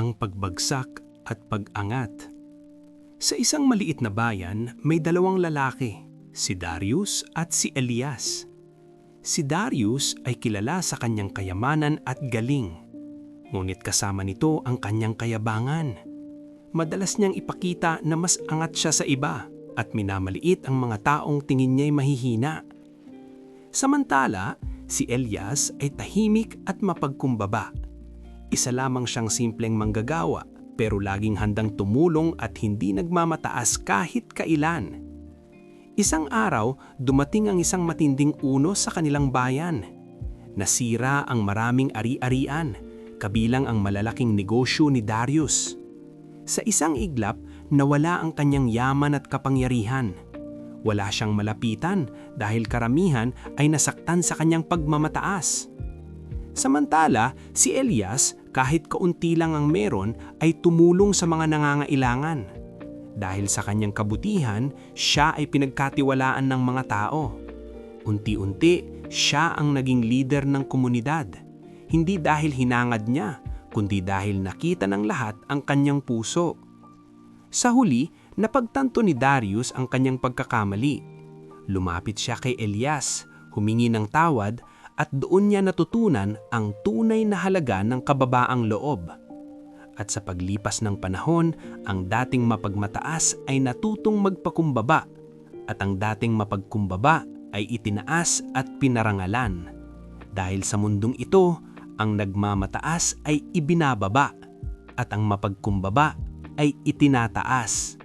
ang pagbagsak at pag-angat. Sa isang maliit na bayan, may dalawang lalaki, si Darius at si Elias. Si Darius ay kilala sa kanyang kayamanan at galing. Ngunit kasama nito ang kanyang kayabangan. Madalas niyang ipakita na mas angat siya sa iba at minamaliit ang mga taong tingin niya'y mahihina. Samantala, si Elias ay tahimik at mapagkumbaba. Isa lamang siyang simpleng manggagawa pero laging handang tumulong at hindi nagmamataas kahit kailan. Isang araw, dumating ang isang matinding unos sa kanilang bayan. Nasira ang maraming ari-arian, kabilang ang malalaking negosyo ni Darius. Sa isang iglap, nawala ang kanyang yaman at kapangyarihan. Wala siyang malapitan dahil karamihan ay nasaktan sa kanyang pagmamataas. Samantala, si Elias, kahit kaunti lang ang meron, ay tumulong sa mga nangangailangan. Dahil sa kanyang kabutihan, siya ay pinagkatiwalaan ng mga tao. Unti-unti, siya ang naging leader ng komunidad. Hindi dahil hinangad niya, kundi dahil nakita ng lahat ang kanyang puso. Sa huli, napagtanto ni Darius ang kanyang pagkakamali. Lumapit siya kay Elias, humingi ng tawad, at doon niya natutunan ang tunay na halaga ng kababaang loob. At sa paglipas ng panahon, ang dating mapagmataas ay natutong magpakumbaba, at ang dating mapagkumbaba ay itinaas at pinarangalan. Dahil sa mundong ito, ang nagmamataas ay ibinababa, at ang mapagkumbaba ay itinataas.